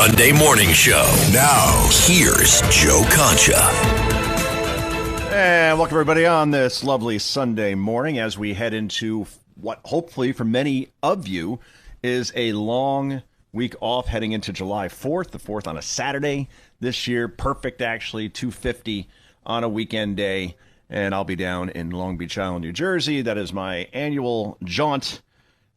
Sunday morning show. Now, here's Joe Concha. And welcome, everybody, on this lovely Sunday morning as we head into what hopefully for many of you is a long week off heading into July 4th, the 4th on a Saturday this year. Perfect, actually, 2:50 on a weekend day. And I'll be down in Long Beach Island, New Jersey. That is my annual jaunt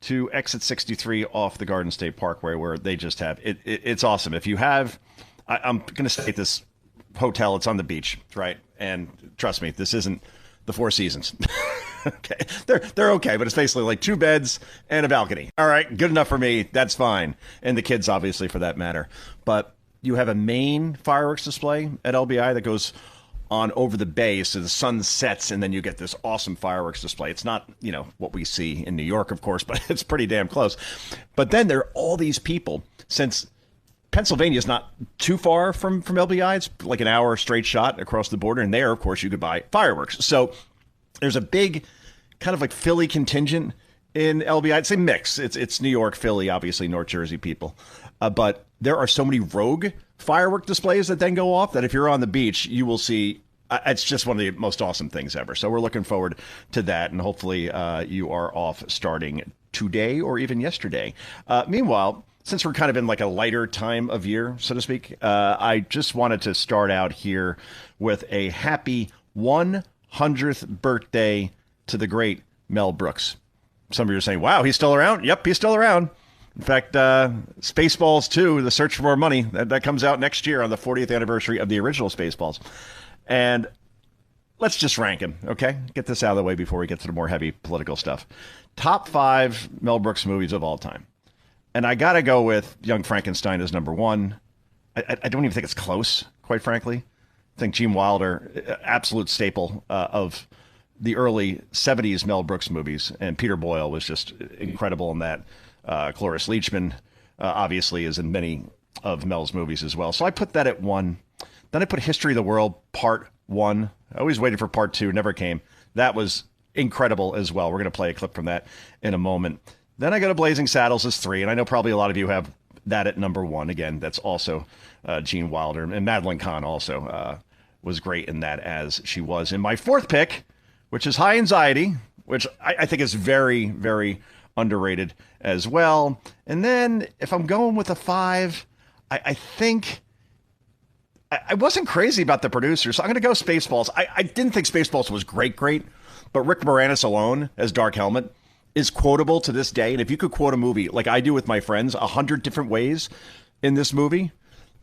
to exit 63 off the Garden State Parkway, where they just have it. It's awesome. If you have, I'm going to stay at this hotel. It's on the beach, right? And trust me, this isn't the Four Seasons. Okay, they're okay, but it's basically like 2 beds and a balcony. All right, good enough for me. That's fine, and the kids, obviously, for that matter. But you have a main fireworks display at LBI that goes on over the bay, so the sun sets, and then you get this awesome fireworks display. It's not, what we see in New York, of course, but it's pretty damn close. But then there are all these people, since Pennsylvania is not too far from LBI. It's like an hour straight shot across the border, and there, of course, you could buy fireworks. So there's a big kind of like Philly contingent in LBI. It's a mix. It's New York, Philly, obviously North Jersey people. But there are so many rogue firework displays that then go off that if you're on the beach, you will see. It's just one of the most awesome things ever. So we're looking forward to that. And hopefully you are off starting today or even yesterday. Meanwhile, since we're kind of in like a lighter time of year, so to speak, I just wanted to start out here with a happy 100th birthday to the great Mel Brooks. Some of you are saying, wow, he's still around? Yep, he's still around. In fact, Spaceballs 2, The Search for More Money, that comes out next year on the 40th anniversary of the original Spaceballs. And let's just rank him, okay? Get this out of the way before we get to the more heavy political stuff. Top 5 Mel Brooks movies of all time. And I got to go with Young Frankenstein as number 1. I don't even think it's close, quite frankly. I think Gene Wilder, absolute staple of the early 70s Mel Brooks movies. And Peter Boyle was just incredible in that. Cloris Leachman, obviously, is in many of Mel's movies as well. So I put that at 1. Then I put History of the World, Part 1. I always waited for Part 2, never came. That was incredible as well. We're going to play a clip from that in a moment. Then I go to Blazing Saddles as 3, and I know probably a lot of you have that at number 1. Again, that's also Gene Wilder. And Madeline Kahn also was great in that, as she was in my 4th pick, which is High Anxiety, which I think is very, very underrated as well. And then if I'm going with a 5, I think I wasn't crazy about the producers, so I'm going to go Spaceballs. I didn't think Spaceballs was great, but Rick Moranis alone as Dark Helmet is quotable to this day. And if you could quote a movie like I do with my friends 100 different ways in this movie,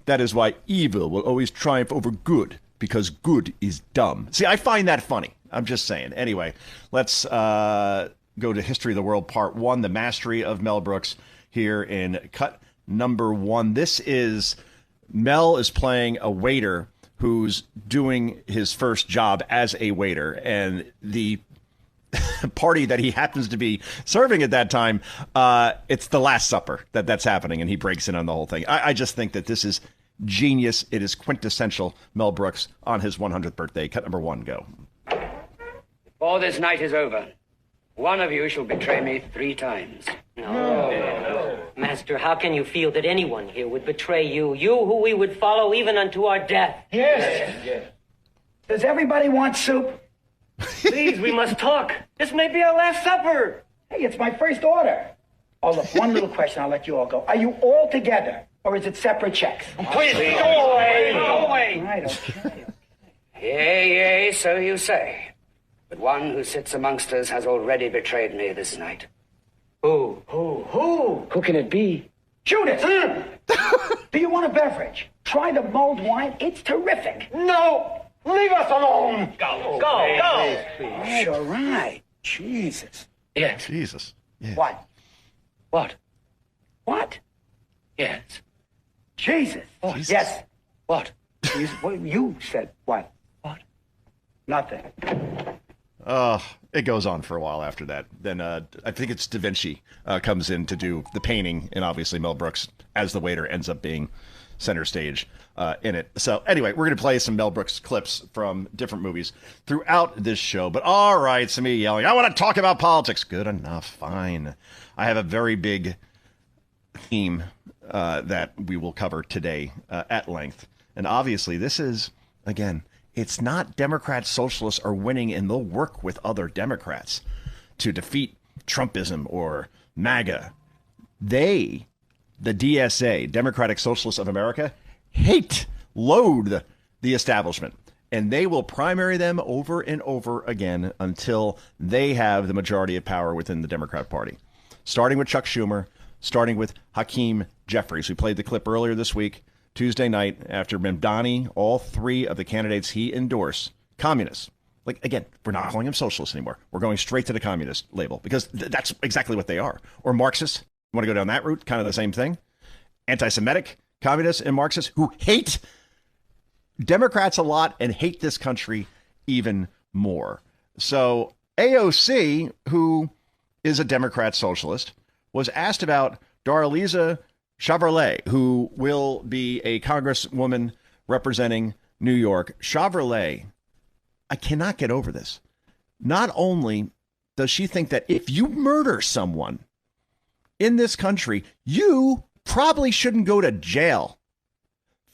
that is why evil will always triumph over good, because good is dumb. See, I find that funny. I'm just saying. Anyway, let's go to History of the World Part 1, The Mastery of Mel Brooks, here in cut number 1. This is Mel is playing a waiter who's doing his first job as a waiter, and the party that he happens to be serving at that time, it's the Last Supper that's happening, and he breaks in on the whole thing. I just think that this is genius. It is quintessential Mel Brooks on his 100th birthday. Cut number 1, go. Before this night is over, one of you shall betray me 3 times. No. Master, how can you feel that anyone here would betray you? You who we would follow even unto our death. Yes. Does everybody want soup? Please, we must talk. This may be our last supper. Hey, it's my first order. Oh, look, one little question, I'll let you all go. Are you all together, or is it separate checks? Please, go away. Go away. All right, okay. Yea, so you say. But one who sits amongst us has already betrayed me this night. Who? Who can it be? Judith! Do you want a beverage? Try the mulled wine. It's terrific. No! Leave us alone! Go! All right. Jesus. Yes. Jesus. Yeah. What? What? Yes. Jesus. Oh, Jesus. Yes. What? You said what? What? Nothing. It goes on for a while after that. Then I think it's Da Vinci comes in to do the painting, and obviously Mel Brooks, as the waiter, ends up being center stage in it. So anyway, we're going to play some Mel Brooks clips from different movies throughout this show. But all right, some of you yelling, I want to talk about politics. Good enough. Fine. I have a very big theme that we will cover today at length. And obviously, this is, again, it's not Democrats, socialists are winning, and they'll work with other Democrats to defeat Trumpism or MAGA. They, the DSA, Democratic Socialists of America, loathe the establishment. And they will primary them over and over again until they have the majority of power within the Democrat Party. Starting with Chuck Schumer, starting with Hakeem Jeffries. We played the clip earlier this week, Tuesday night, after Mamdani, all three of the candidates he endorsed, communists. Like, again, we're not calling them socialists anymore. We're going straight to the communist label because that's exactly what they are. Or Marxists. You want to go down that route? Kind of the same thing. Anti-Semitic communists and Marxists who hate Democrats a lot and hate this country even more. So AOC, who is a Democrat socialist, was asked about Darlisa Chevrolet, who will be a congresswoman representing New York. Chevrolet, I cannot get over this. Not only does she think that if you murder someone in this country, you probably shouldn't go to jail.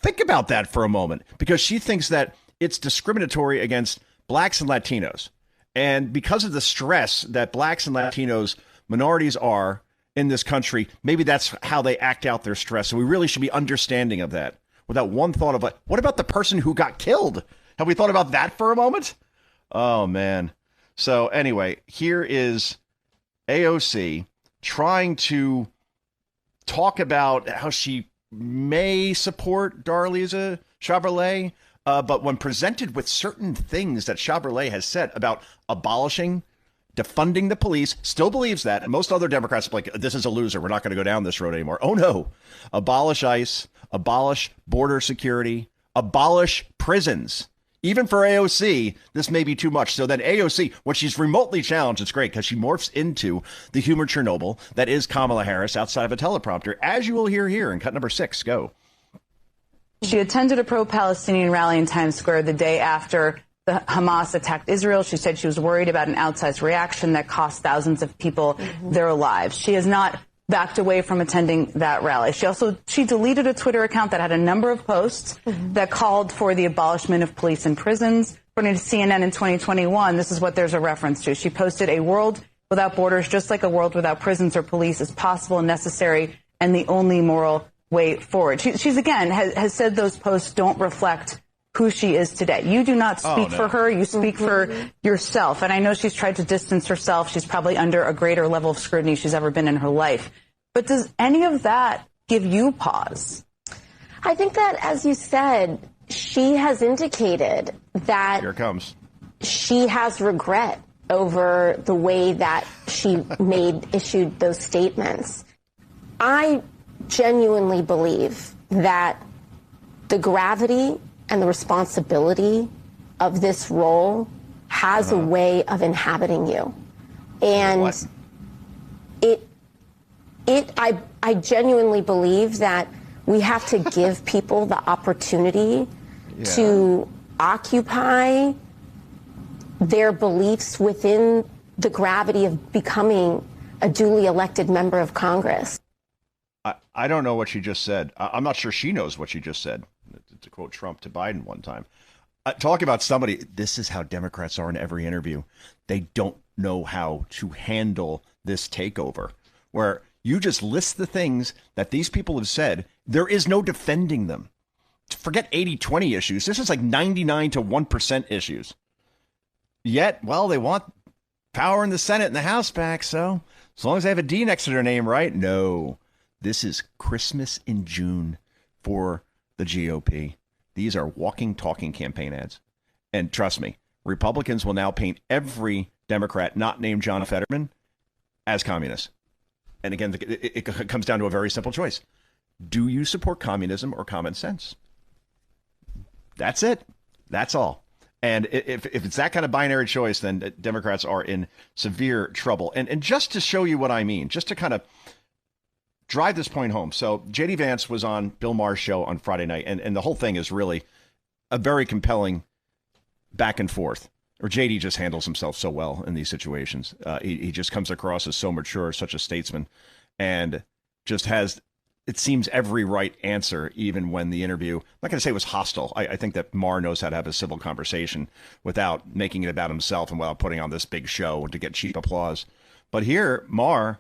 Think about that for a moment, because she thinks that it's discriminatory against blacks and Latinos. And because of the stress that blacks and Latinos minorities are in this country, maybe that's how they act out their stress. So we really should be understanding of that without one thought of, like, what about the person who got killed? Have we thought about that for a moment? Oh, man. So anyway, here is AOC trying to talk about how she may support Darlisa Chevrolet, but when presented with certain things that Chevrolet has said about abolishing, defunding the police, still believes that. And most other Democrats are like, this is a loser. We're not going to go down this road anymore. Oh, no. Abolish ICE, abolish border security, abolish prisons. Even for AOC, this may be too much. So then AOC, when she's remotely challenged, it's great because she morphs into the humor Chernobyl that is Kamala Harris outside of a teleprompter, as you will hear here in cut number 6. Go. She attended a pro-Palestinian rally in Times Square the day after the Hamas attacked Israel. She said she was worried about an outsized reaction that cost thousands of people their lives. She has not backed away from attending that rally. She deleted a Twitter account that had a number of posts that called for the abolishment of police and prisons. According to CNN in 2021, this is what there's a reference to. She posted, "A world without borders, just like a world without prisons or police, is possible and necessary and the only moral way forward." She's again has said those posts don't reflect who she is today. You do not speak for her. You speak for yourself. And I know she's tried to distance herself. She's probably under a greater level of scrutiny she's ever been in her life. But does any of that give you pause? I think that, as you said, she has indicated that here it comes. She has regret over the way that she issued those statements. I genuinely believe that the gravity and the responsibility of this role has a way of inhabiting you. And I genuinely believe that we have to give people the opportunity to occupy their beliefs within the gravity of becoming a duly elected member of Congress. I don't know what she just said. I'm not sure she knows what she just said. To quote Trump to Biden one time. Talk about somebody, this is how Democrats are in every interview. They don't know how to handle this takeover, where you just list the things that these people have said. There is no defending them. Forget 80-20 issues. This is like 99 to 1% issues. Yet, well, they want power in the Senate and the House back. So as long as they have a D next to their name, right? No, this is Christmas in June for the GOP. These are walking, talking campaign ads. And trust me, Republicans will now paint every Democrat not named John Fetterman as communist. And again, it comes down to a very simple choice. Do you support communism or common sense? That's it. That's all. And if it's that kind of binary choice, then Democrats are in severe trouble. And just to show you what I mean, just to kind of drive this point home. So J.D. Vance was on Bill Maher's show on Friday night, and the whole thing is really a very compelling back and forth. Or J.D. just handles himself so well in these situations. He just comes across as so mature, such a statesman, and just has it seems every right answer, even when the interview, I'm not going to say it was hostile. I think that Maher knows how to have a civil conversation without making it about himself and without putting on this big show to get cheap applause. But here, Maher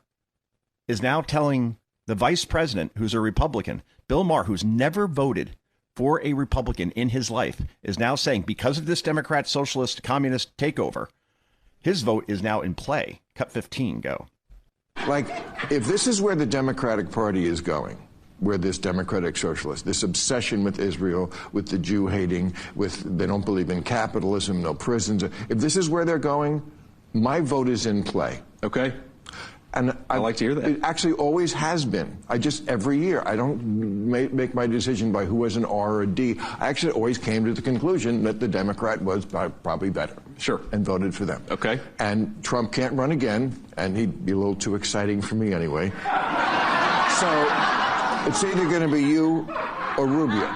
is now telling the vice president, who's a Republican, Bill Maher, who's never voted for a Republican in his life, is now saying because of this Democrat, socialist, communist takeover, his vote is now in play. Cut 15, go. Like, if this is where the Democratic Party is going, where this democratic socialist, this obsession with Israel, with the Jew hating, with they don't believe in capitalism, no prisons, if this is where they're going, my vote is in play. Okay. And I like to hear that. It actually always has been. every year, I don't make my decision by who has an R or a D. I actually always came to the conclusion that the Democrat was probably better. Sure. And voted for them. Okay. And Trump can't run again, and he'd be a little too exciting for me anyway. So it's either going to be you or Rubio.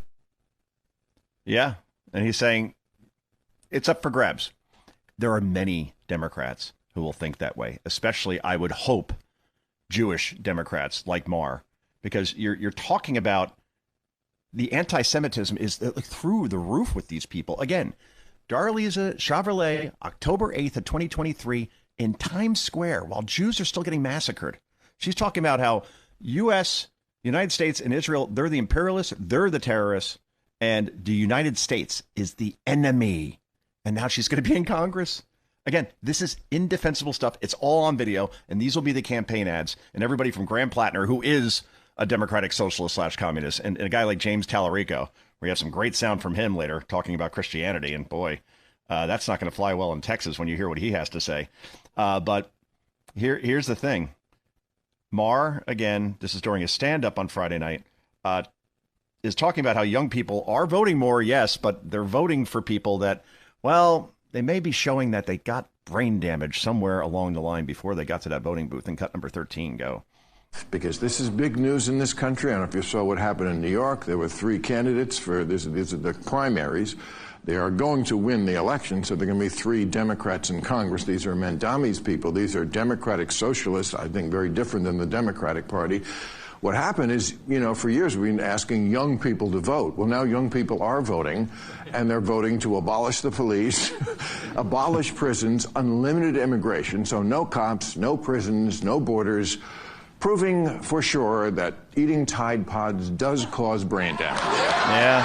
Yeah. And he's saying it's up for grabs. There are many Democrats who will think that way, especially, I would hope, Jewish Democrats like Maher, because you're talking about the anti-Semitism is through the roof with these people. Again, Darlisa Chevrolet, October 8th of 2023 in Times Square, while Jews are still getting massacred. She's talking about how United States and Israel, they're the imperialists, they're the terrorists, and the United States is the enemy. And now she's going to be in Congress. Again, this is indefensible stuff. It's all on video, and these will be the campaign ads. And everybody from Graham Plattner, who is a Democratic socialist / communist, and a guy like James Tallarico, we have some great sound from him later talking about Christianity. And boy, that's not going to fly well in Texas when you hear what he has to say. But here's the thing. Maher, again, this is during his stand-up on Friday night, is talking about how young people are voting more, yes, but they're voting for people that, well, they may be showing that they got brain damage somewhere along the line before they got to that voting booth. And cut number 13, go. Because this is big news in this country. I don't know if you saw what happened in New York. There were 3 candidates for this. These are the primaries. They are going to win the election, so there are going to be 3 Democrats in Congress. These are Mandami's people. These are Democratic socialists, I think very different than the Democratic Party. What happened is, for years we've been asking young people to vote. Well, now young people are voting, and they're voting to abolish the police, abolish prisons, unlimited immigration, so no cops, no prisons, no borders, proving for sure that eating Tide Pods does cause brain damage. Yeah.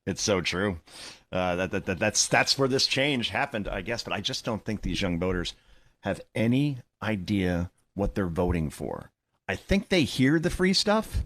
It's so true. That's where this change happened, I guess. But I just don't think these young voters have any idea what they're voting for. I think they hear the free stuff,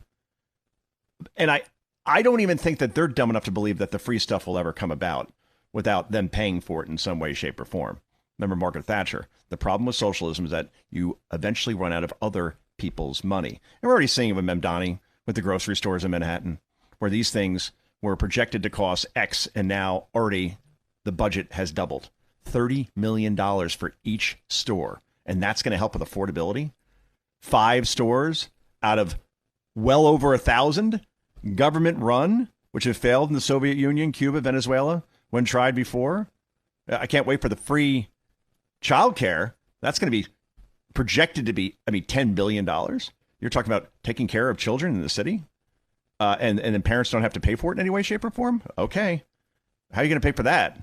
and I don't even think that they're dumb enough to believe that the free stuff will ever come about without them paying for it in some way, shape, or form. Remember Margaret Thatcher. The problem with socialism is that you eventually run out of other people's money. And we're already seeing it with Mamdani, with the grocery stores in Manhattan, where these things were projected to cost X, and now already the budget has doubled. $30 million for each store. And that's going to help with affordability. 5 stores out of well over 1,000 government run, which have failed in the Soviet Union, Cuba, Venezuela, when tried before. I can't wait for the free childcare. That's going to be projected to be, $10 billion. You're talking about taking care of children in the city? And then parents don't have to pay for it in any way, shape, or form? Okay. How are you going to pay for that?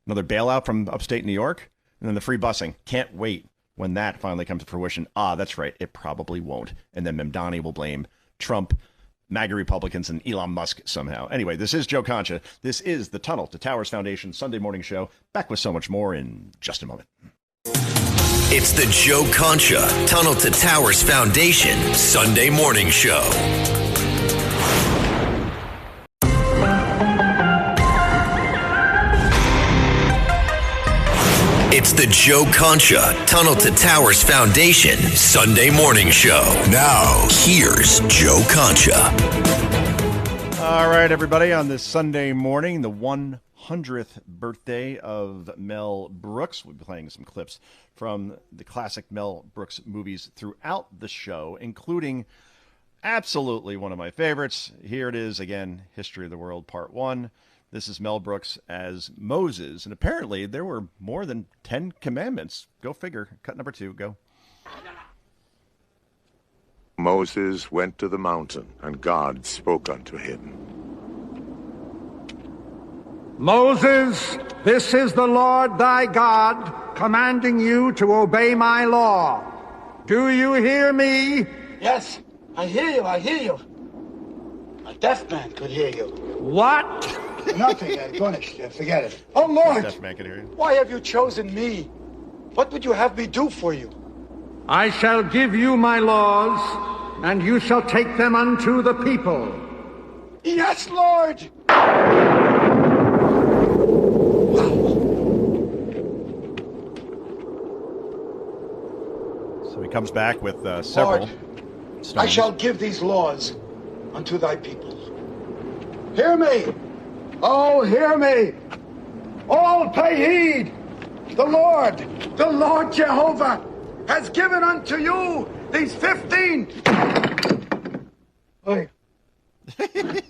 Another bailout from upstate New York? And then the free busing. Can't wait when that finally comes to fruition. That's right. It probably won't. And then Mamdani will blame Trump, MAGA Republicans, and Elon Musk somehow. Anyway, this is Joe Concha. This is the Tunnel to Towers Foundation Sunday morning show. Back with so much more in just a moment. It's the Joe Concha Tunnel to Towers Foundation Sunday morning show. It's the Joe Concha Tunnel to Towers Foundation Sunday morning show. Now, here's Joe Concha. All right, everybody, on this Sunday morning, the 100th birthday of Mel Brooks. We'll be playing some clips from the classic Mel Brooks movies throughout the show, including absolutely one of my favorites. Here it is again, History of the World Part 1. This is Mel Brooks as Moses. And apparently there were more than 10 commandments. Go figure. Cut number 2. Go. Moses went to the mountain, and God spoke unto him. Moses, this is the Lord thy God, commanding you to obey my law. Do you hear me? Yes, I hear you, I hear you. A deaf man could hear you. What? Nothing, finished. Forget it. Oh, Lord, Deaf man can hear you. why have you chosen me? What would you have me do for you? I shall give you my laws, and you shall take them unto the people. Yes, Lord! So he comes back with several Lord, stones. I shall give these laws unto thy people. Hear me! Oh, hear me! All pay heed! The Lord Jehovah, has given unto you these 15... Wait.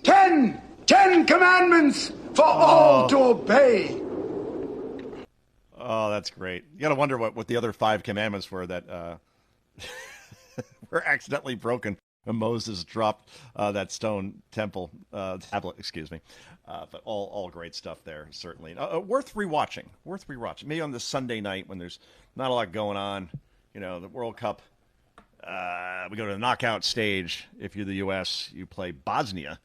10 commandments for all to obey. Oh, that's great. You got to wonder what the other 5 commandments were that were accidentally broken when Moses dropped that stone tablet, excuse me. But all great stuff there, certainly. Worth rewatching. Maybe on this Sunday night when there's not a lot going on. You know, the World Cup, we go to the knockout stage. If you're the U.S., you play Bosnia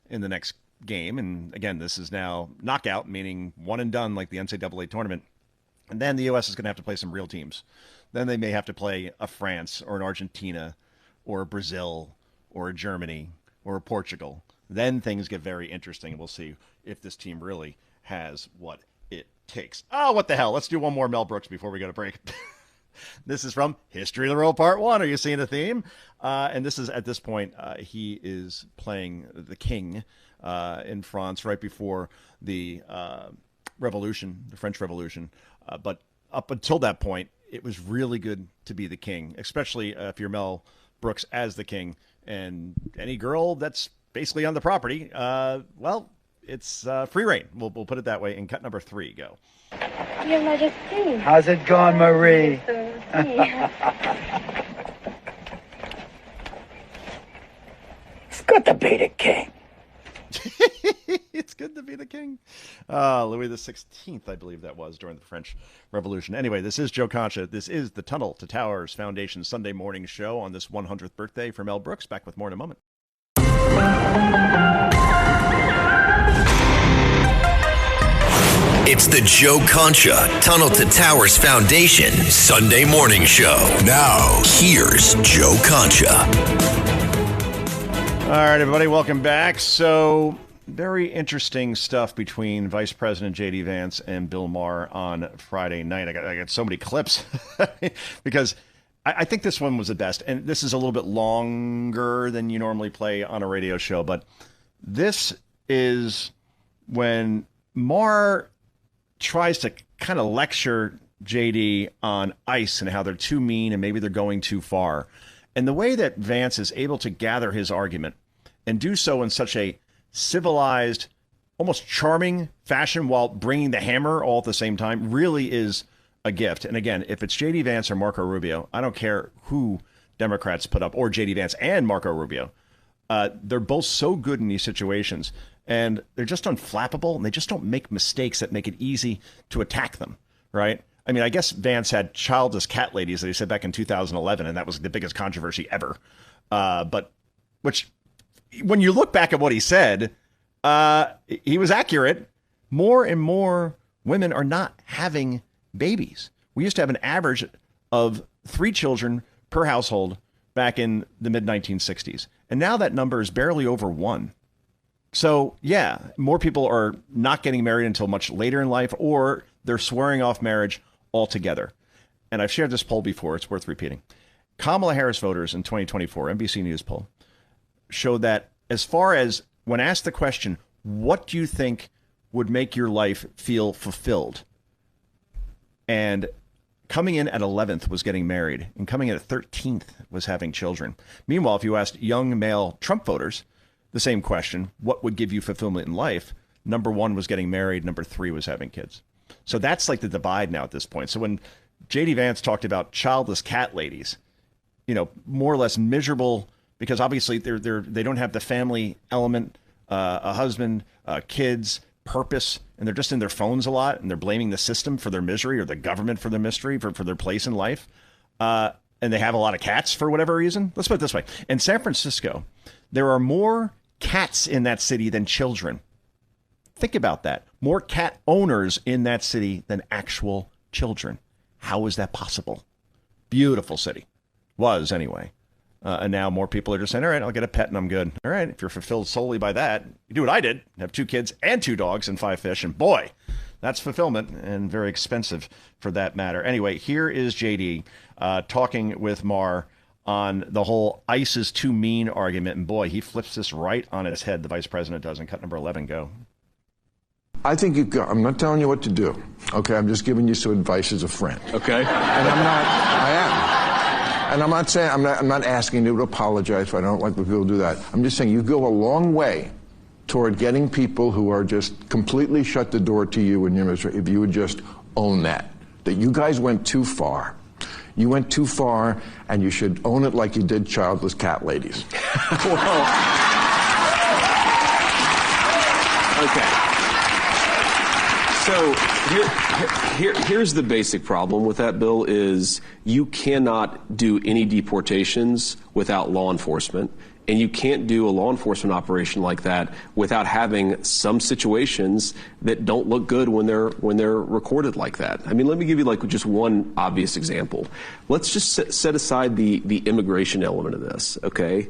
in the next game. And again, this is now knockout, meaning one and done like the NCAA tournament. And then the U.S. is going to have to play some real teams. Then they may have to play a France or an Argentina or a Brazil or a Germany or a Portugal. Then things get very interesting. We'll see if this team really has what it takes. Oh, what the hell? Let's do one more Mel Brooks before we go to break. This is from History of the World Part 1. Are you seeing the theme? And this is, at this point, he is playing the king in France right before the Revolution, the French Revolution. But up until that point, it was really good to be the king, especially if you're Mel Brooks as the king. And any girl that's basically on the property, well, it's free reign. We'll put it that way. And cut number 3, go. Your Majesty. How's it going, Marie? It's good to be the king. It's good to be the king. Louis the 16th, I believe that was, during the French Revolution. Anyway, this is Joe Concha. This is the Tunnel to Towers Foundation Sunday morning show on this 100th birthday for Mel Brooks. Back with more in a moment. It's the Joe Concha Tunnel to Towers Foundation Sunday morning show. Now, here's Joe Concha. All right, everybody, welcome back. So, very interesting stuff between Vice President J.D. Vance and Bill Maher on Friday night. I got so many clips because I think this one was the best. And this is a little bit longer than you normally play on a radio show. But this is when Maher tries to kind of lecture JD on ICE and how they're too mean and maybe they're going too far. And the way that Vance is able to gather his argument and do so in such a civilized, almost charming fashion while bringing the hammer all at the same time really is a gift. And again, if it's JD Vance or Marco Rubio, I don't care who Democrats put up, or JD Vance and Marco Rubio. They're both so good in these situations. And they're just unflappable, and they just don't make mistakes that make it easy to attack them, right? I mean, I guess Vance had childless cat ladies that he said back in 2011, and that was the biggest controversy ever. But which, when you look back at what he said, he was accurate. More and more women are not having babies. We used to have an average of 3 children per household back in the mid-1960s. And now that number is barely over 1. So, yeah, more people are not getting married until much later in life, or they're swearing off marriage altogether. And I've shared this poll before. It's worth repeating. Kamala Harris voters in 2024, NBC News poll, showed that as far as when asked the question, what do you think would make your life feel fulfilled? And coming in at 11th was getting married, and coming in at 13th was having children. Meanwhile, if you asked young male Trump voters the same question, what would give you fulfillment in life? Number 1 was getting married. Number 3 was having kids. So that's like the divide now at this point. So when J.D. Vance talked about childless cat ladies, more or less miserable because obviously they don't have the family element, a husband, kids, purpose, and they're just in their phones a lot, and they're blaming the system for their misery or the government for their misery, for their place in life. And they have a lot of cats for whatever reason. Let's put it this way. In San Francisco, there are more cats in that city than children. Think about that. More cat owners in that city than actual children. How is that possible? Beautiful city. Was anyway. And now more people are just saying, all right, I'll get a pet and I'm good. All right, if you're fulfilled solely by that, you do what I did, have 2 kids and 2 dogs and 5 fish. And boy, that's fulfillment and very expensive for that matter. Anyway, here is JD talking with Mar on the whole ICE is too mean argument. And boy, he flips this right on its head. The vice president does. And cut number 11, go. I think I'm not telling you what to do. Okay, I'm just giving you some advice as a friend. Okay. And I am. And I'm not saying, I'm not asking you to apologize if I don't like when people do that. I'm just saying you go a long way toward getting people who are just completely shut the door to you and your misery if you would just own that you guys went too far. You went too far, and you should own it like you did childless cat ladies. Well, okay. So here's the basic problem with that bill is you cannot do any deportations without law enforcement, and you can't do a law enforcement operation like that without having some situations that don't look good when they're recorded like that. I mean, let me give you like just one obvious example. Let's just set aside the immigration element of this, okay?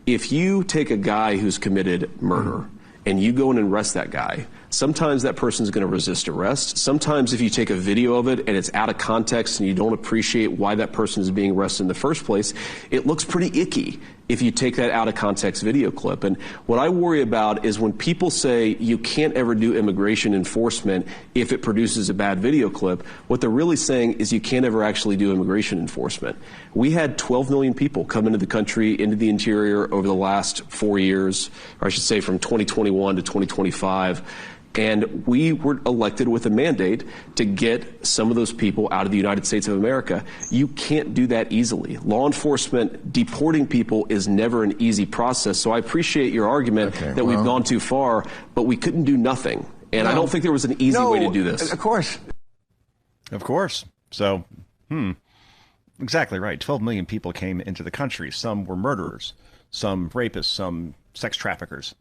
If you take a guy who's committed murder and you go in and arrest that guy, sometimes that person's going to resist arrest. Sometimes if you take a video of it and it's out of context and you don't appreciate why that person is being arrested in the first place, it looks pretty icky if you take that out of context video clip. And what I worry about is when people say you can't ever do immigration enforcement if it produces a bad video clip, what they're really saying is you can't ever actually do immigration enforcement. We had 12 million people come into the country, into the interior over the last 4 years, or I should say from 2021 to 2025. And we were elected with a mandate to get some of those people out of the United States of America. You can't do that easily. Law enforcement deporting people is never an easy process. So I appreciate your argument that we've gone too far, but we couldn't do nothing. And I don't think there was an easy way to do this. Of course. Of course. So, exactly right. 12 million people came into the country. Some were murderers, some rapists, some sex traffickers,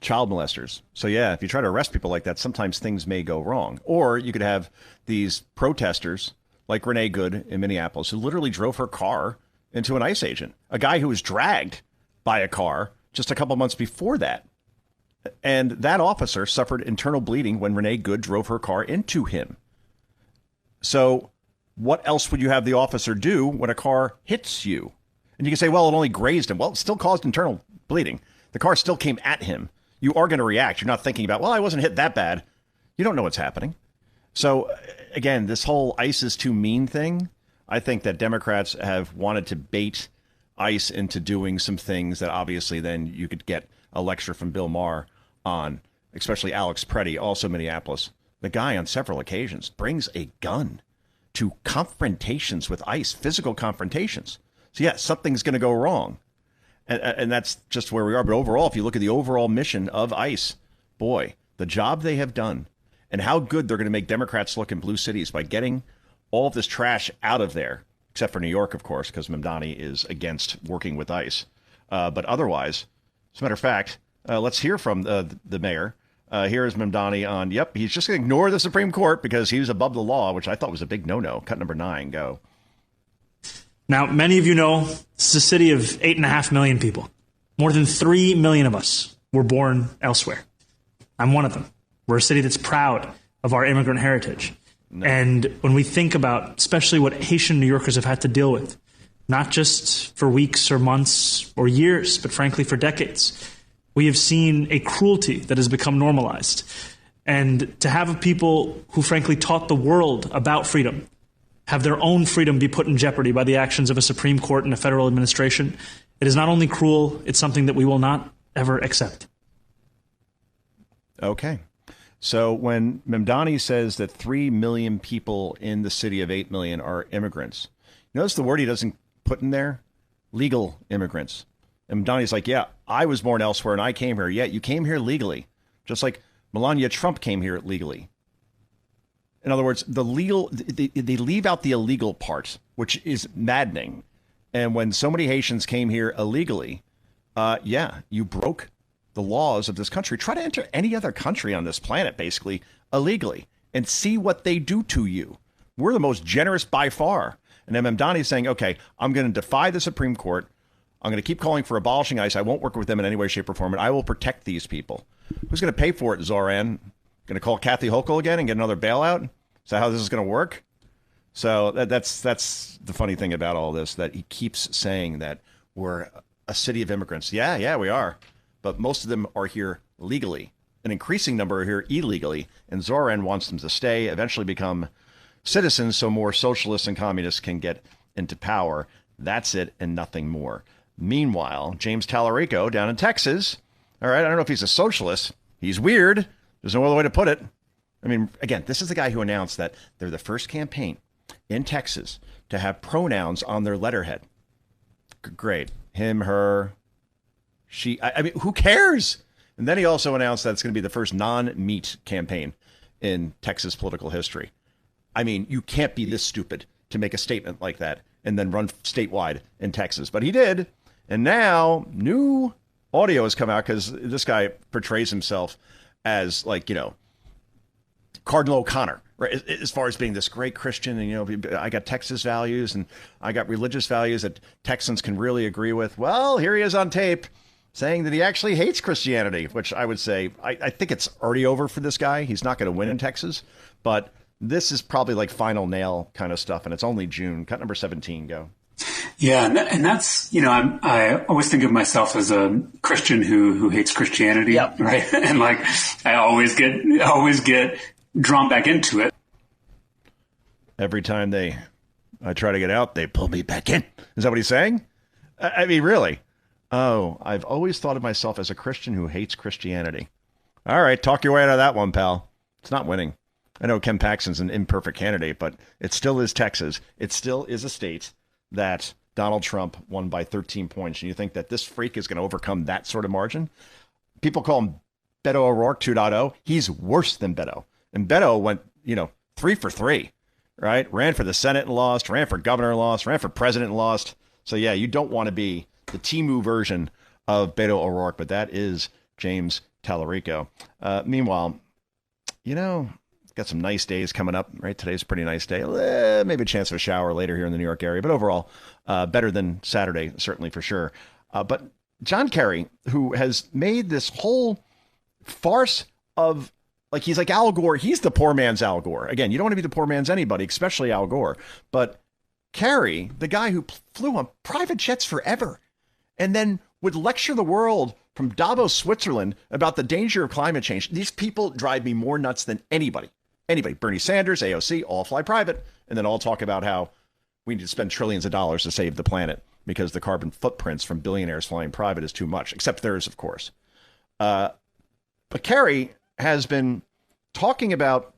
child molesters. So yeah, if you try to arrest people like that, sometimes things may go wrong. Or you could have these protesters like Renee Good in Minneapolis who literally drove her car into an ICE agent, a guy who was dragged by a car just a couple months before that. And that officer suffered internal bleeding when Renee Good drove her car into him. So what else would you have the officer do when a car hits you? And you can say, well, it only grazed him. Well, it still caused internal bleeding. The car still came at him. You are going to react. You're not thinking about, well, I wasn't hit that bad. You don't know what's happening. So, again, this whole ICE is too mean thing, I think that Democrats have wanted to bait ICE into doing some things that obviously then you could get a lecture from Bill Maher on, especially Alex Preddy, also Minneapolis. The guy on several occasions brings a gun to confrontations with ICE, physical confrontations. So, yeah, something's going to go wrong. And that's just where we are. But overall, if you look at the overall mission of ICE, boy, the job they have done and how good they're going to make Democrats look in blue cities by getting all of this trash out of there, except for New York, of course, because Mamdani is against working with ICE. But otherwise, as a matter of fact, let's hear from the mayor. Here is Mamdani on, he's just going to ignore the Supreme Court because he was above the law, which I thought was a big no-no. Cut number 9, go. Now, many of you know this is a city of 8.5 million people. More than 3 million of us were born elsewhere. I'm one of them. We're a city that's proud of our immigrant heritage. No. And when we think about especially what Haitian New Yorkers have had to deal with, not just for weeks or months or years, but frankly for decades, we have seen a cruelty that has become normalized. And to have people who frankly taught the world about freedom have their own freedom be put in jeopardy by the actions of a Supreme Court and a federal administration, it is not only cruel, it's something that we will not ever accept. Okay. So when Mamdani says that 3 million people in the city of 8 million are immigrants, notice the word he doesn't put in there? Legal immigrants. And Mamdani's like, yeah, I was born elsewhere and I came here. Yeah, you came here legally. Just like Melania Trump came here legally. In other words, they leave out the illegal part, which is maddening. And when so many Haitians came here illegally, you broke the laws of this country. Try to enter any other country on this planet, basically, illegally, and see what they do to you. We're the most generous by far. And then Mamdani's saying, okay, I'm going to defy the Supreme Court. I'm going to keep calling for abolishing ICE. I won't work with them in any way, shape, or form, and I will protect these people. Who's going to pay for it, Zoran? Going to call Kathy Hochul again and get another bailout? Is that how this is going to work? So that's the funny thing about all this, that he keeps saying that we're a city of immigrants. Yeah, we are. But most of them are here legally. An increasing number are here illegally. And Zoran wants them to stay, eventually become citizens so more socialists and communists can get into power. That's it and nothing more. Meanwhile, James Tallarico down in Texas. All right, I don't know if he's a socialist. He's weird. There's no other way to put it. I mean, again, this is the guy who announced that they're the first campaign in Texas to have pronouns on their letterhead. Great. Him, her, she. I mean, who cares? And then he also announced that it's going to be the first non-meat campaign in Texas political history. I mean, you can't be this stupid to make a statement like that and then run statewide in Texas. But he did. And now new audio has come out because this guy portrays himself as, like, Cardinal O'Connor, right? As far as being this great Christian, and, I got Texas values and I got religious values that Texans can really agree with. Well, here he is on tape saying that he actually hates Christianity, which I would say, I think it's already over for this guy. He's not going to win in Texas, but this is probably like final nail kind of stuff. And it's only June. Cut number 17, go. Yeah, and that's, I always think of myself as a Christian who hates Christianity, yep. Right? And I always get drawn back into it. Every time I try to get out, they pull me back in. Is that what he's saying? I mean, really? Oh, I've always thought of myself as a Christian who hates Christianity. All right, talk your way out of that one, pal. It's not winning. I know Ken Paxton's an imperfect candidate, but it still is Texas. It still is a state that Donald Trump won by 13 points. And you think that this freak is going to overcome that sort of margin? People call him Beto O'Rourke 2.0. He's worse than Beto. And Beto went, 3 for 3, right? Ran for the Senate and lost, ran for governor and lost, ran for president and lost. So, yeah, you don't want to be the Timu version of Beto O'Rourke, but that is James Tallarico. Meanwhile, got some nice days coming up, right? Today's a pretty nice day. Maybe a chance of a shower later here in the New York area, but overall, better than Saturday, certainly for sure. But John Kerry, who has made this whole farce of, he's like Al Gore. He's the poor man's Al Gore. Again, you don't want to be the poor man's anybody, especially Al Gore. But Kerry, the guy who flew on private jets forever and then would lecture the world from Davos, Switzerland about the danger of climate change. These people drive me more nuts than anybody. Bernie Sanders, AOC, all fly private, and then all talk about how we need to spend trillions of dollars to save the planet because the carbon footprints from billionaires flying private is too much, except theirs, of course. But Kerry has been talking about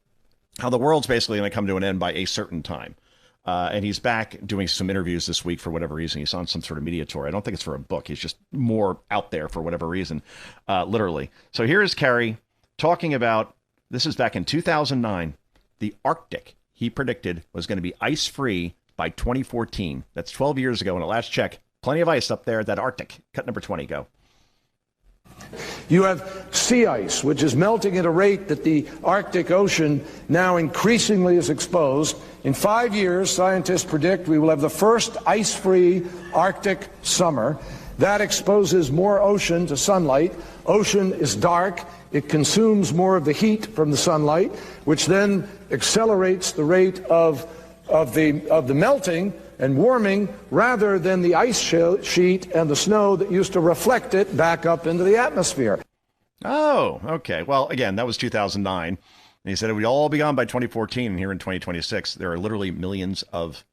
how the world's basically going to come to an end by a certain time. And he's back doing some interviews this week for whatever reason. He's on some sort of media tour. I don't think it's for a book. He's just more out there for whatever reason, literally. So here is Kerry talking about, this is back in 2009, the Arctic, he predicted, was going to be ice-free by 2014. That's 12 years ago. And at last check, plenty of ice up there at that Arctic. Cut number 20, go. You have sea ice, which is melting at a rate that the Arctic Ocean now increasingly is exposed. In 5 years, scientists predict we will have the first ice-free Arctic summer. That exposes more ocean to sunlight. Ocean is dark. It consumes more of the heat from the sunlight, which then accelerates the rate of the melting and warming rather than the ice sheet and the snow that used to reflect it back up into the atmosphere. Oh, okay. Well, again, that was 2009. And he said it would all be gone by 2014. And here in 2026, there are literally millions of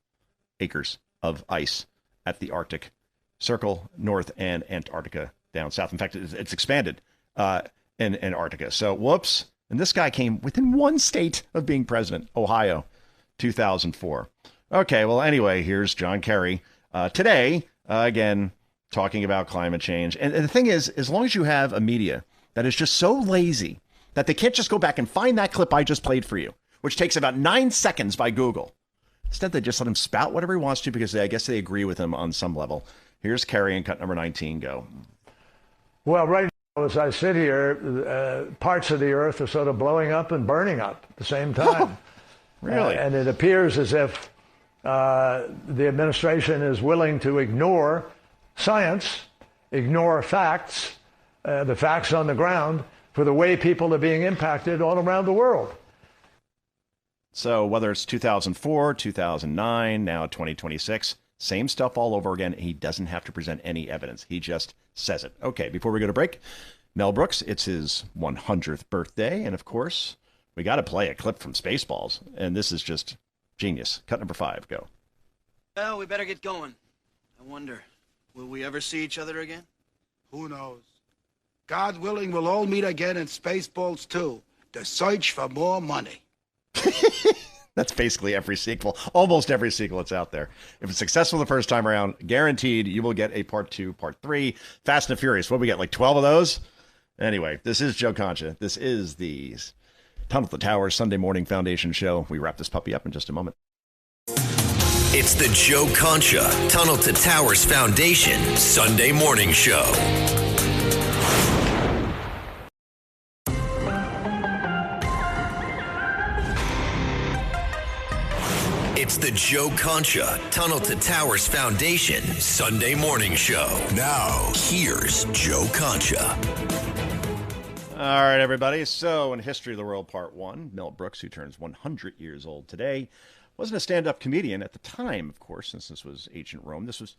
acres of ice at the Arctic Circle, North, and Antarctica down south. In fact, it's expanded. in Antarctica. So, whoops. And this guy came within one state of being president, Ohio, 2004. Okay, well, anyway, here's John Kerry today, again, talking about climate change. And the thing is, as long as you have a media that is just so lazy that they can't just go back and find that clip I just played for you, which takes about 9 seconds by Google. Instead, they just let him spout whatever he wants to because I guess they agree with him on some level. Here's Kerry in cut number 19. Go. Well, right now, as I sit here, parts of the earth are sort of blowing up and burning up at the same time. Really? And it appears as if the administration is willing to ignore science, ignore facts, the facts on the ground, for the way people are being impacted all around the world. So whether it's 2004, 2009, now 2026, same stuff all over again. He doesn't have to present any evidence. He just says it. Okay, before we go to break, Mel Brooks, it's his 100th birthday. And of course, we got to play a clip from Spaceballs. And this is just genius. Cut number 5, go. Well, we better get going. I wonder, will we ever see each other again? Who knows? God willing, we'll all meet again in Spaceballs 2. The search for more money. That's basically every sequel, almost every sequel that's out there. If it's successful the first time around, guaranteed you will get a part 2, part 3. Fast and Furious, what we get, like 12 of those? Anyway, this is Joe Concha. This is the Tunnel to Towers Sunday Morning Foundation show. We wrap this puppy up in just a moment. It's the Joe Concha Tunnel to Towers Foundation Sunday Morning Show. It's the Joe Concha Tunnel to Towers Foundation Sunday Morning Show. Now, here's Joe Concha. All right, everybody. So, in History of the World Part 1, Mel Brooks, who turns 100 years old today, wasn't a stand-up comedian at the time, of course, since this was ancient Rome. This was,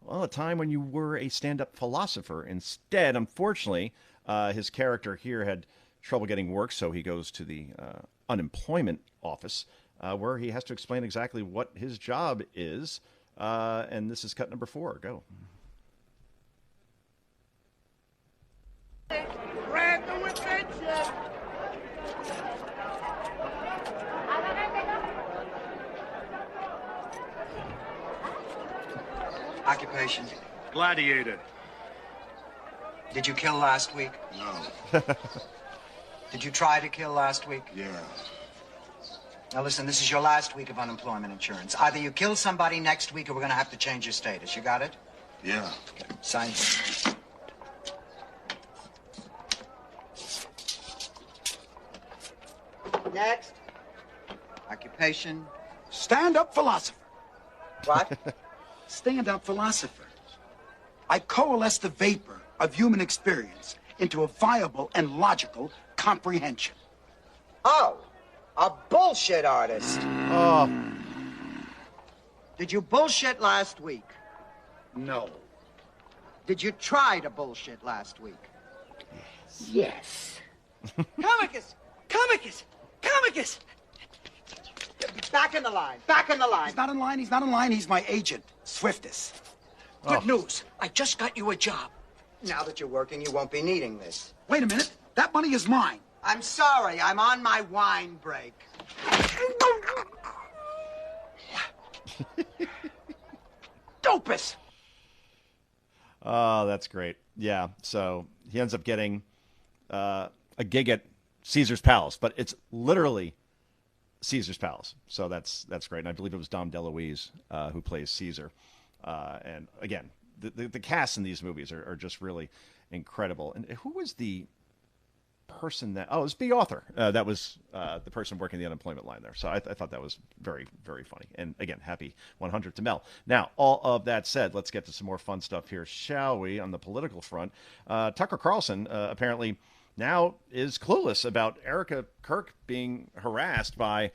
well, a time when you were a stand-up philosopher. Instead, unfortunately, his character here had trouble getting work, so he goes to the unemployment office, where he has to explain exactly what his job is. And this is cut number 4. Go. Random attention! Occupation. Gladiator. Did you kill last week? No. Did you try to kill last week? Yeah. Now listen, this is your last week of unemployment insurance. Either you kill somebody next week or we're going to have to change your status. You got it? Yeah. Okay. Sign. Next. Occupation. Stand-up philosopher. What? Stand-up philosopher. I coalesce the vapor of human experience into a viable and logical comprehension. Oh, a bullshit artist. Oh. Did you bullshit last week? No. Did you try to bullshit last week? Yes. Comicus! Comicus! Comicus! Back in the line. Back in the line. He's not in line. He's not in line. He's my agent, Swiftus. Good news. I just got you a job. Now that you're working, you won't be needing this. Wait a minute. That money is mine. I'm sorry. I'm on my wine break. Dopus! Oh, that's great. Yeah, so he ends up getting a gig at Caesar's Palace, but it's literally Caesar's Palace. So that's great. And I believe it was Dom DeLuise who plays Caesar. And again, the cast in these movies are just really incredible. And who was the person that... Oh, it was the author. That was the person working the unemployment line there. So I thought that was very, very funny. And again, happy 100 to Mel. Now, all of that said, let's get to some more fun stuff here, shall we, on the political front. Tucker Carlson apparently now is clueless about Erica Kirk being harassed by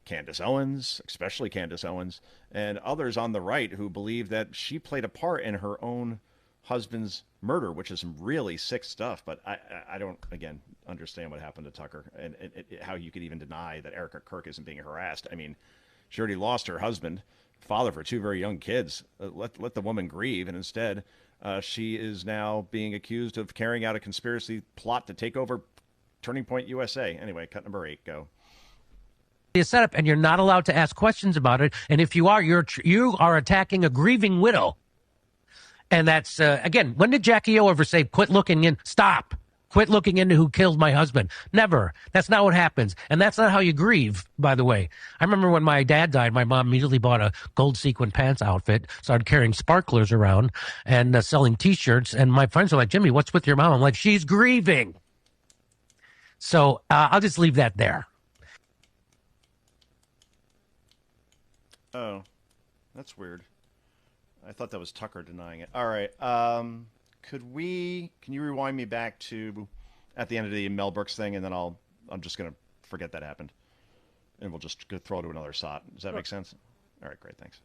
Candace Owens, especially Candace Owens, and others on the right who believe that she played a part in her own husband's murder, which is some really sick stuff. But I don't, again, understand what happened to Tucker and how you could even deny that Erica Kirk isn't being harassed. I mean, she already lost her husband, father for 2 very young kids. Let the woman grieve, and instead She is now being accused of carrying out a conspiracy plot to take over Turning Point USA. Anyway, cut number 8, go. A setup, and you're not allowed to ask questions about it. And if you are, you are attacking a grieving widow. And that's again. When did Jackie O ever say, "Quit looking in"? Stop. Quit looking into who killed my husband. Never. That's not what happens. And that's not how you grieve, by the way. I remember when my dad died, my mom immediately bought a gold sequin pants outfit, started carrying sparklers around and selling T-shirts. And my friends were like, "Jimmy, what's with your mom?" I'm like, "She's grieving." So I'll just leave that there. Oh, that's weird. I thought that was Tucker denying it. All right. Can you rewind me back to at the end of the Mel Brooks thing, and then I'm just going to forget that happened. And we'll just go throw to another SOT. Does that make sense? All right, great, thanks.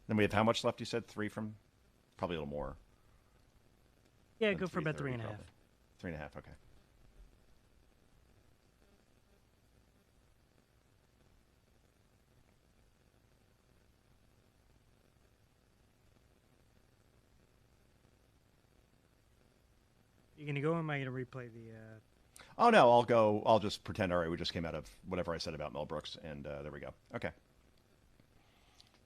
Then we have how much left, you said? 3 from? Probably a little more. Yeah, go for about 3.5. 3.5, okay. You gonna go, or am I gonna replay the? Oh no, I'll go. I'll just pretend. All right, we just came out of whatever I said about Mel Brooks, and there we go. Okay.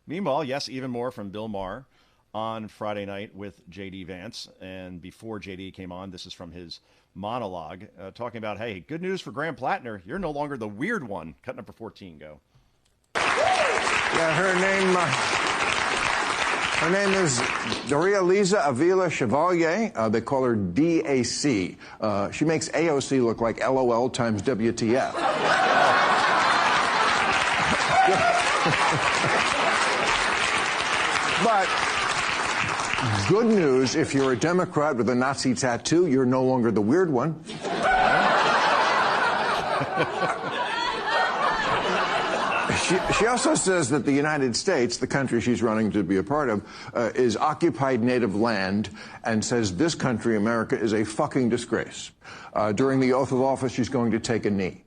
Meanwhile, yes, even more from Bill Maher on Friday night with J.D. Vance, and before J.D. came on, this is from his monologue talking about, hey, good news for Graham Plattner. You're no longer the weird one. Cut number 14, go. Yeah, her name is Doria Lisa Avila Chevalier. They call her DAC. She makes AOC look like LOL times WTF. But good news, if you're a Democrat with a Nazi tattoo, you're no longer the weird one. She also says that the United States, the country she's running to be a part of, is occupied native land, and says this country, America, is a fucking disgrace. During the oath of office, she's going to take a knee.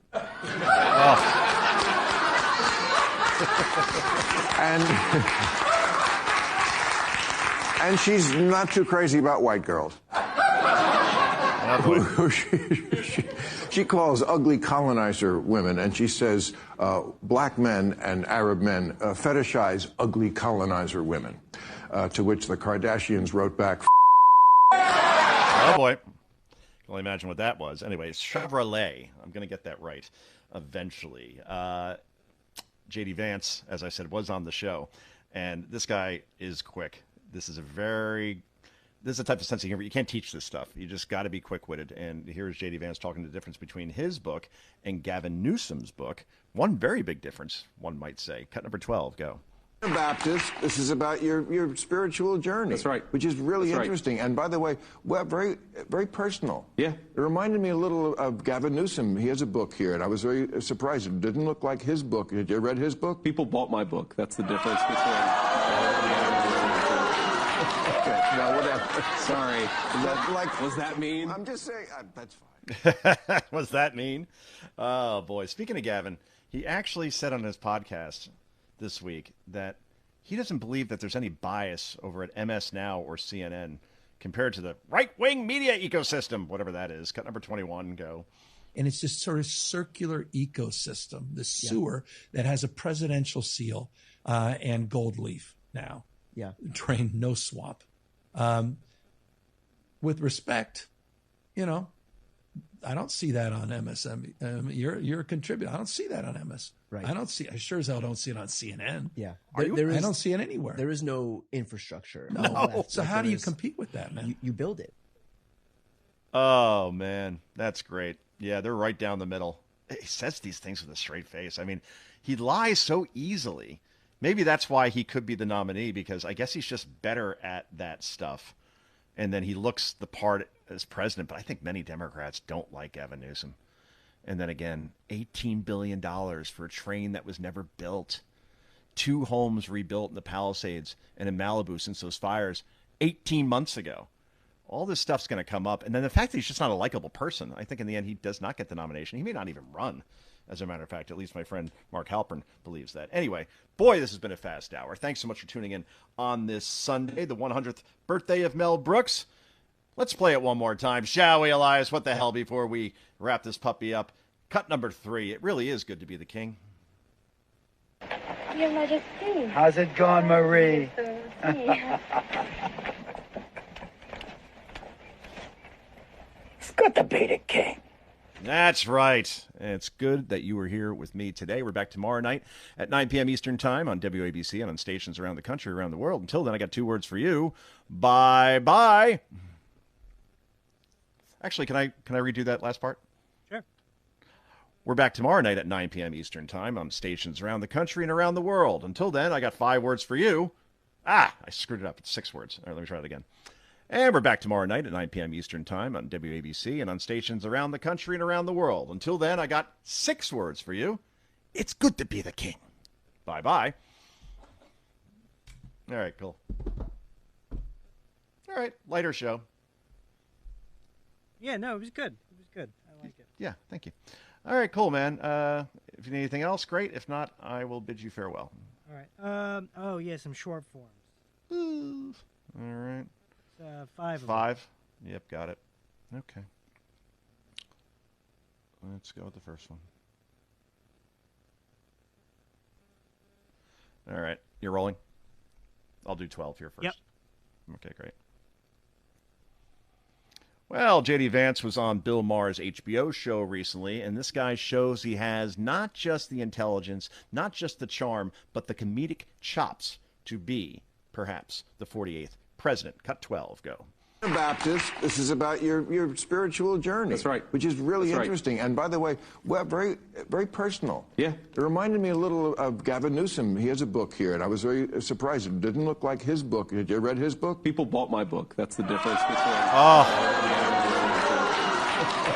And she's not too crazy about white girls. She calls ugly colonizer women, and she says black men and Arab men fetishize ugly colonizer women, to which the Kardashians wrote back, Oh, boy. Can only imagine what that was. Anyway, Chevrolet. I'm going to get that right eventually. J.D. Vance, as I said, was on the show, and this guy is quick. This is the type of sense of humor. You can't teach this stuff. You just got to be quick-witted. And here's J.D. Vance talking the difference between his book and Gavin Newsom's book. One very big difference, one might say. Cut number 12, go. Baptist, this is about your spiritual journey. That's right. Which is really That's interesting. Right. And by the way, well, very, very personal. Yeah. It reminded me a little of Gavin Newsom. He has a book here, and I was very surprised. It didn't look like his book. Had you read his book? People bought my book. That's the difference between... Okay, no, whatever. Sorry. Was that mean? I'm just saying, that's fine. Was that mean? Oh, boy. Speaking of Gavin, he actually said on his podcast this week that he doesn't believe that there's any bias over at MS Now or CNN compared to the right-wing media ecosystem, whatever that is. Cut number 21, go. And it's this sort of circular ecosystem, this sewer that has a presidential seal and gold leaf now. Yeah. Drain, no swamp. With respect, I don't see that on MSM. You're a contributor. I don't see that on MS. Right. I sure as hell don't see it on CNN. Yeah. I don't see it anywhere. There is no infrastructure. No. So how do you compete with that, man? You build it. Oh, man. That's great. Yeah, they're right down the middle. He says these things with a straight face. I mean, he lies so easily. Maybe that's why he could be the nominee, because I guess he's just better at that stuff. And then he looks the part as president. But I think many Democrats don't like Gavin Newsom. And then again, $18 billion for a train that was never built. 2 homes rebuilt in the Palisades and in Malibu since those fires 18 months ago. All this stuff's going to come up. And then the fact that he's just not a likable person, I think in the end he does not get the nomination. He may not even run. As a matter of fact, at least my friend Mark Halpern believes that. Anyway, boy, this has been a fast hour. Thanks so much for tuning in on this Sunday, the 100th birthday of Mel Brooks. Let's play it one more time, shall we, Elias? What the hell, before we wrap this puppy up. Cut number 3. It really is good to be the king. Your Majesty. How's it going, Marie? It's good to be the king. That's right. It's good that you were here with me today. We're back tomorrow night at 9 p.m. Eastern Time on WABC and on stations around the country, around the world. Until then, I got 2 words for you. Bye-bye. Actually, can I redo that last part? Sure. We're back tomorrow night at 9 p.m. Eastern Time on stations around the country and around the world. Until then, I got 5 words for you. I screwed it up. It's 6 words. All right, let me try it again. And we're back tomorrow night at 9 p.m. Eastern Time on WABC and on stations around the country and around the world. Until then, I got 6 words for you. It's good to be the king. Bye-bye. All right, cool. All right, lighter show. Yeah, no, it was good. It was good. I like it. Yeah, thank you. All right, cool, man. If you need anything else, great. If not, I will bid you farewell. All right. Oh, yeah, some short forms. All right. 5 of them. 5? Yep, got it. Okay. Let's go with the first one. All right. You're rolling? I'll do 12 here first. Yep. Okay, great. Well, J.D. Vance was on Bill Maher's HBO show recently, and this guy shows he has not just the intelligence, not just the charm, but the comedic chops to be, perhaps, the 48th president. Cut 12, go. Baptist, this is about your spiritual journey. That's right. Which is really That's right. interesting. And by the way, well, very personal. Yeah. It reminded me a little of Gavin Newsom. He has a book here, and I was very surprised. It didn't look like his book. Had you read his book? People bought my book. That's the difference between...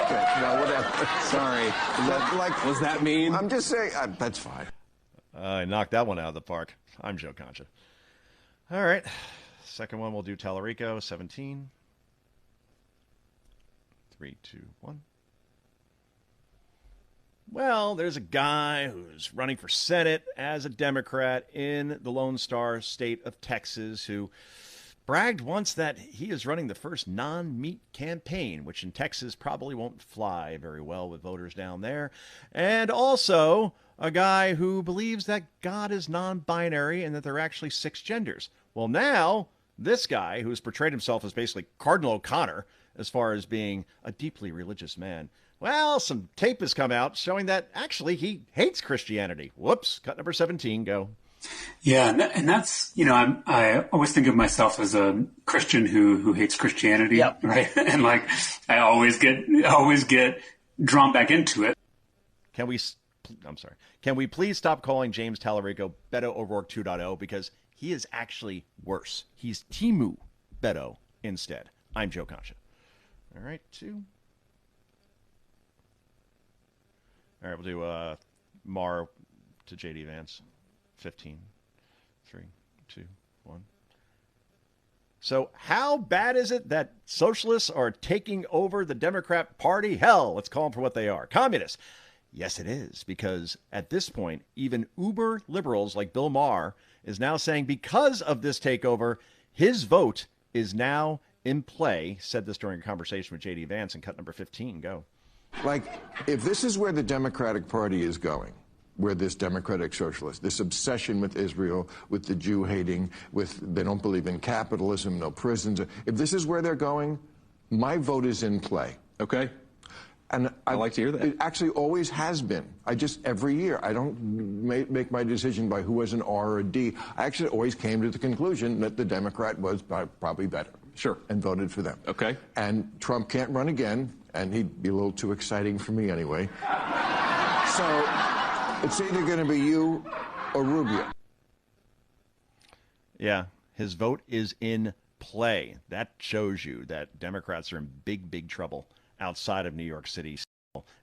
Okay, no, whatever. Sorry. Was that mean? I'm just saying, that's fine. I knocked that one out of the park. I'm Joe Concha. All right. Second one, we'll do Tallarico, 17. 3, 2, 1. Well, there's a guy who's running for Senate as a Democrat in the Lone Star state of Texas who bragged once that he is running the first non-meat campaign, which in Texas probably won't fly very well with voters down there. And also a guy who believes that God is non-binary and that there are actually 6 genders. Well, now this guy, who's portrayed himself as basically Cardinal O'Connor as far as being a deeply religious man, well, some tape has come out showing that actually he hates Christianity. Whoops. Cut number 17, go. Yeah, and that's, I always think of myself as a Christian who hates Christianity, right? And I always get drawn back into it. Can we please stop calling James Tallarico Beto O'Rourke 2.0 because he is actually worse. He's Timu Beto instead. I'm Joe Concha. All right, 2. All right, we'll do Mar to J.D. Vance. 15. 3, 2, 1. So how bad is it that socialists are taking over the Democrat Party? Hell, let's call them for what they are. Communists. Yes, it is, because at this point, even uber liberals like Bill Maher is now saying because of this takeover, his vote is now in play. Said this during a conversation with J.D. Vance in cut number 15. Go. If this is where the Democratic Party is going, where this democratic socialist, this obsession with Israel, with the Jew hating, they don't believe in capitalism, no prisons. If this is where they're going, my vote is in play. Okay. And I like to hear that. It actually always has been. Every year, I don't make my decision by who has an R or a D. I actually always came to the conclusion that the Democrat was probably better. Sure. And voted for them. Okay. And Trump can't run again, and he'd be a little too exciting for me anyway. So it's either going to be you or Rubio. Yeah, his vote is in play. That shows you that Democrats are in big, big trouble outside of New York City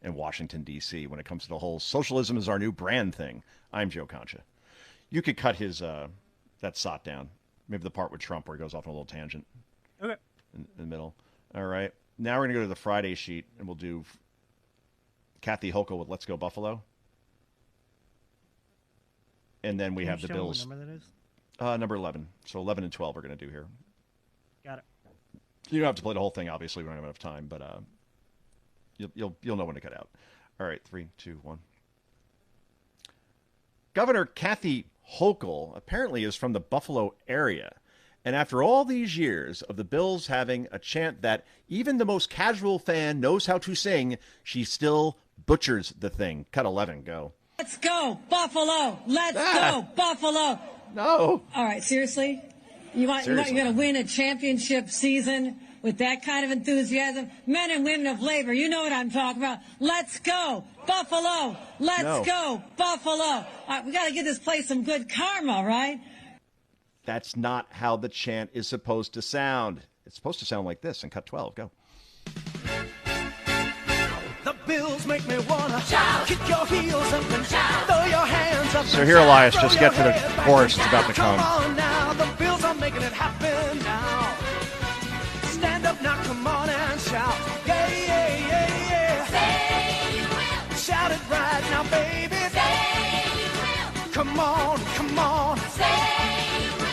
and Washington, D.C. when it comes to the whole socialism is our new brand thing. I'm Joe Concha. You could cut his that SOT down. Maybe the part with Trump where he goes off on a little tangent. Okay. In the middle. All right. Now we're going to go to the Friday sheet, and we'll do Kathy Hochul with Let's Go Buffalo. and then we have the show bills. What number that is? Number 11. So 11 and 12 we're going to do here. Got it. You don't have to play the whole thing, obviously. We don't have enough time, but you'll know when to cut out. All right, 3, 2, 1. Governor Kathy Hochul apparently is from the Buffalo area. And after all these years of the Bills having a chant that even the most casual fan knows how to sing, she still butchers the thing. Cut 11, go. Let's go, Buffalo. Let's go, Buffalo. No. All right, seriously? You're going to win a championship season with that kind of enthusiasm? Men and women of labor, you know what I'm talking about. Let's go, Buffalo. Let's go, Buffalo. All right, we got to give this place some good karma, right? That's not how the chant is supposed to sound. It's supposed to sound like this. And cut 12, go. The Bills make me wanna shout, kick your heels up and shout, throw your hands up. So here, Elias, just get to the chorus. It's about to come. Come on now, the Bills are making it happen now. Stand up now, come on and shout. Yeah, yeah, yeah, yeah. Say you will. Shout it right now, baby. Say you will. Come on, come on. Say you will.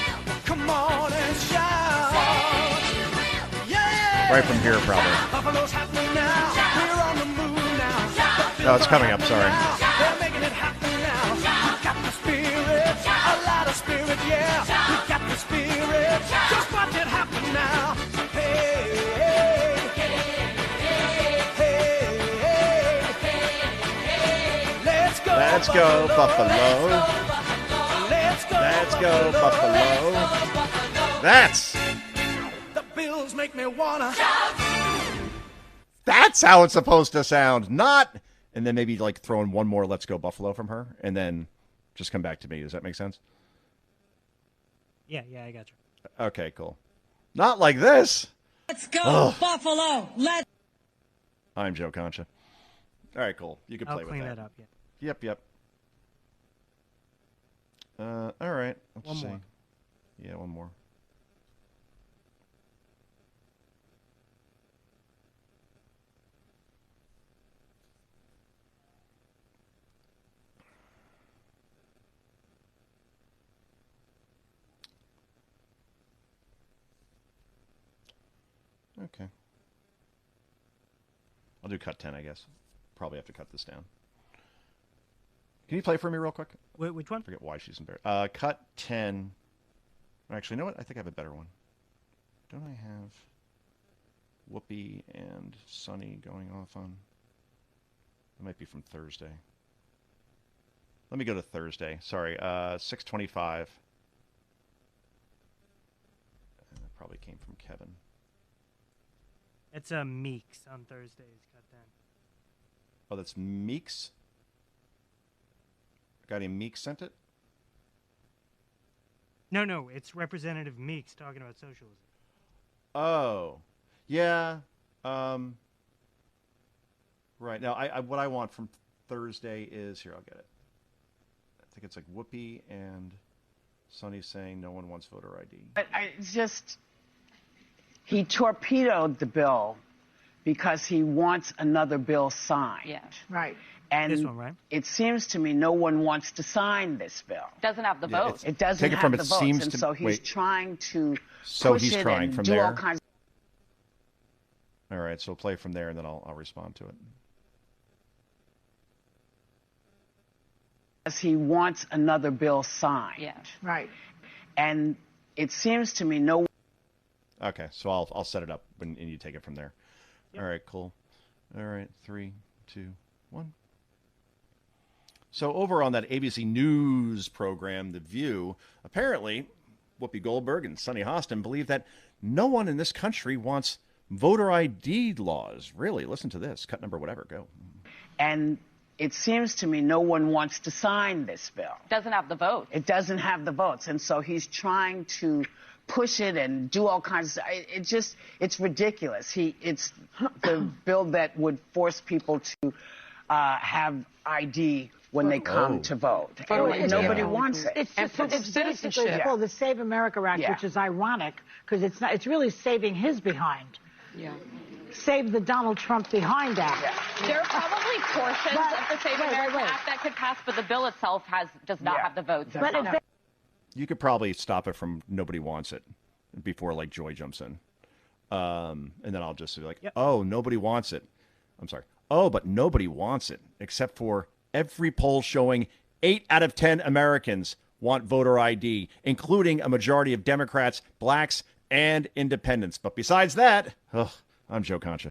Come on and shout. Say you will. Yeah. Right from here, probably. Buffalo's happening now. We're on the move now. No, it's coming up, sorry. They're making it happen now. We got the spirit, a lot of spirit, yeah. We got the spirit, just watch it happen now. Hey, hey, hey, hey, let's go. Let's go, Buffalo. Let's go, Buffalo. That's the Bills make me wanna. That's how it's supposed to sound. Not, and then maybe like throw in one more "Let's Go Buffalo" from her, and then just come back to me. Does that make sense? Yeah, I got you. Okay, cool. Not like this. Let's go, Buffalo. I'm Joe Concha. All right, cool. You can play with clean that. that up. Yeah. Yep. All right. Let's One see. more. Yeah, one more. Okay. I'll do cut 10, I guess. Probably have to cut this down. Can you play for me real quick? Which one? I forget why she's embarrassed. Cut 10. Actually, you know what? I think I have a better one. Don't I have Whoopi and Sonny going off on? It might be from Thursday. Let me go to Thursday. Sorry, 6:25. That probably came from Kevin. It's a Meeks on Thursdays. Cut 10. Oh, that's Meeks? A guy named Meeks sent it? No, it's Representative Meeks talking about socialism. Oh, yeah. Right. Now, what I want from Thursday is, here, I'll get it. I think it's like Whoopi and Sonny saying no one wants voter ID. He torpedoed the bill because he wants another bill signed. Yeah. Right. And this one, right? It seems to me no one wants to sign this bill. Doesn't have the votes. It doesn't Take it have from the it votes, seems and to- so he's wait. trying to So push he's it trying and from do there? all kinds. All right, so play from there, and then I'll respond to it. Because he wants another bill signed. Yeah. Right. And it seems to me no. Okay, so I'll set it up, and you take it from there. All right, cool. All right, 3, 2, 1. So over on that ABC News program, The View, apparently Whoopi Goldberg and Sonny Hostin believe that no one in this country wants voter ID laws. Really, listen to this. Cut number whatever, go. And it seems to me no one wants to sign this bill. Doesn't have the votes. It doesn't have the votes, and so he's trying to push it and do all kinds of. It's ridiculous. It's the bill that would force people to have ID when they come to vote. And nobody wants it. It's basically called the Save America Act, which is ironic because it's really saving his behind. Yeah. save the Donald Trump behind that. There are probably portions of the Save America Act that could pass, but the bill itself does not have the votes. But you could probably stop it from nobody wants it before like Joy jumps in. And then I'll just be like, oh, nobody wants it. I'm sorry. Oh, but nobody wants it except for every poll showing 8 out of 10 Americans want voter ID, including a majority of Democrats, blacks, and independents. But besides that, I'm Joe Concha.